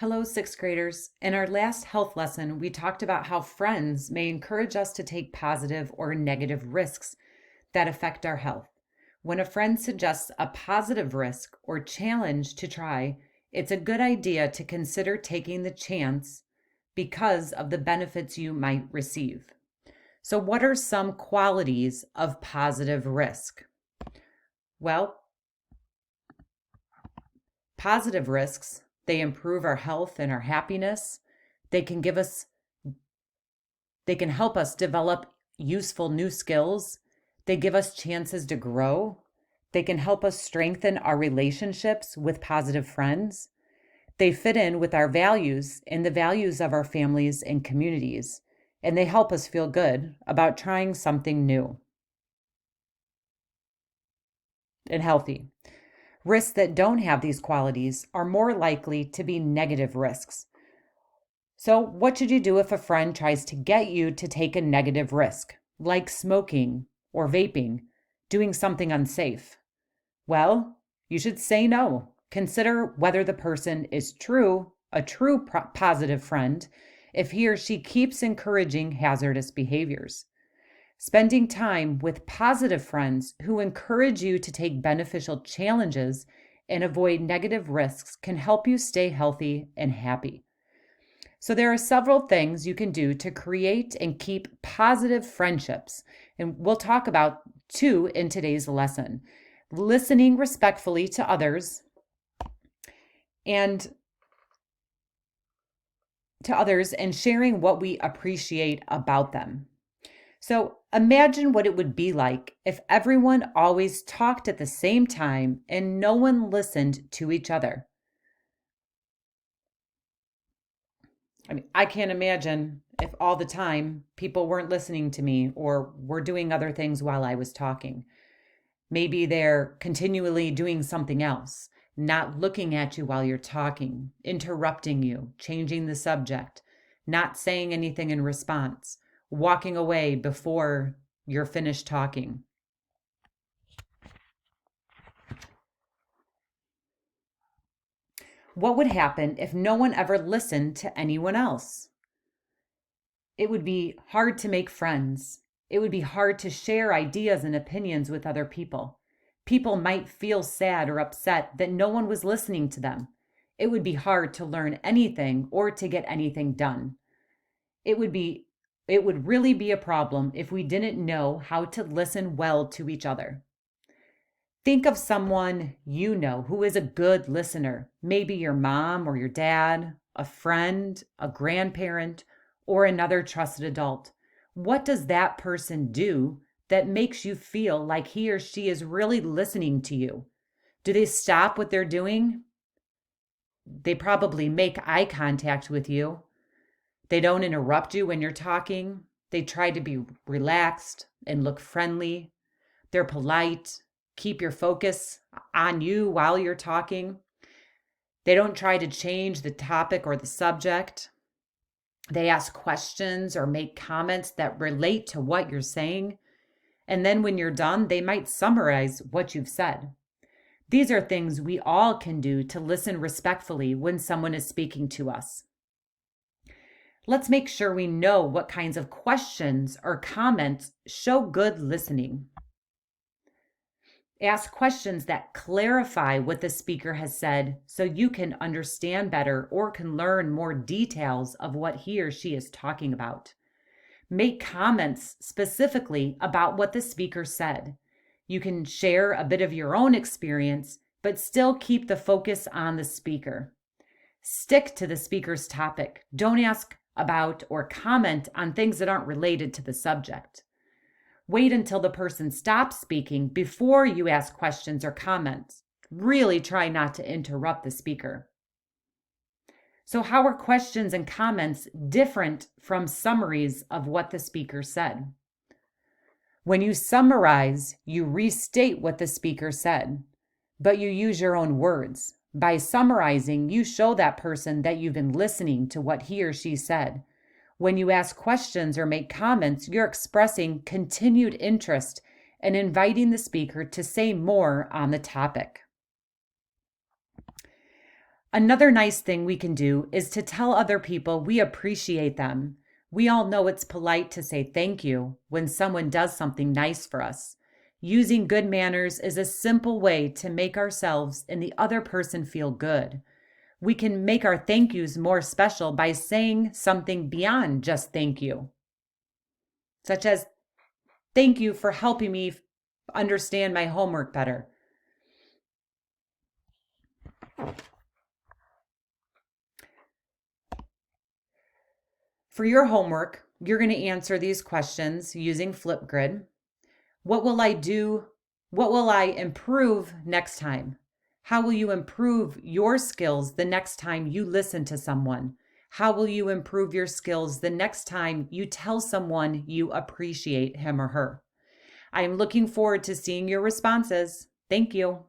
Hello, sixth graders. In our last health lesson, we talked about how friends may encourage us to take positive or negative risks that affect our health. When a friend suggests a positive risk or challenge to try, it's a good idea to consider taking the chance because of the benefits you might receive. So, what are some qualities of positive risk? Well, positive risks, they improve our health and our happiness. They can give us They can help us develop useful new skills. They give us chances to grow. They can help us strengthen our relationships with positive friends. They fit in with our values and the values of our families and communities, and they help us feel good about trying something new and healthy. Risks that don't have these qualities are more likely to be negative risks. So, what should you do if a friend tries to get you to take a negative risk, like smoking or vaping, doing something unsafe? Well, you should say no. Consider whether the person is a true positive friend, if he or she keeps encouraging hazardous behaviors. Spending time with positive friends who encourage you to take beneficial challenges and avoid negative risks can help you stay healthy and happy. So, there are several things you can do to create and keep positive friendships. And we'll talk about two in today's lesson: listening respectfully to others and sharing what we appreciate about them. So, imagine what it would be like if everyone always talked at the same time and no one listened to each other. I can't imagine if all the time people weren't listening to me or were doing other things while I was talking. Maybe they're continually doing something else, not looking at you while you're talking, interrupting you, changing the subject, not saying anything in response, walking away before you're finished talking. What would happen if no one ever listened to anyone else? It would be hard to make friends. It would be hard to share ideas and opinions with other people. People might feel sad or upset that no one was listening to them. It would be hard to learn anything or to get anything done. It would be it would really be a problem if we didn't know how to listen well to each other. Think of someone you know who is a good listener, maybe your mom or your dad, a friend, a grandparent, or another trusted adult. What does that person do that makes you feel like he or she is really listening to you? Do they stop what they're doing? They probably make eye contact with you. They don't interrupt you when you're talking. They try to be relaxed and look friendly. They're polite, keep your focus on you while you're talking. They don't try to change the topic or the subject. They ask questions or make comments that relate to what you're saying. And then when you're done, they might summarize what you've said. These are things we all can do to listen respectfully when someone is speaking to us. Let's make sure we know what kinds of questions or comments show good listening. Ask questions that clarify what the speaker has said so you can understand better or can learn more details of what he or she is talking about. Make comments specifically about what the speaker said. You can share a bit of your own experience, but still keep the focus on the speaker. Stick to the speaker's topic. Don't ask about or comment on things that aren't related to the subject. Wait until the person stops speaking before you ask questions or comments. Really try not to interrupt the speaker. So, how are questions and comments different from summaries of what the speaker said? When you summarize, you restate what the speaker said, but you use your own words. By summarizing, you show that person that you've been listening to what he or she said. When you ask questions or make comments, you're expressing continued interest and inviting the speaker to say more on the topic. Another nice thing we can do is to tell other people we appreciate them. We all know it's polite to say thank you when someone does something nice for us. Using good manners is a simple way to make ourselves and the other person feel good. We can make our thank yous more special by saying something beyond just thank you, such as, thank you for helping me understand my homework better. For your homework, you're going to answer these questions using Flipgrid. What will I do? What will I improve next time? How will you improve your skills the next time you listen to someone? How will you improve your skills the next time you tell someone you appreciate him or her? I am looking forward to seeing your responses. Thank you.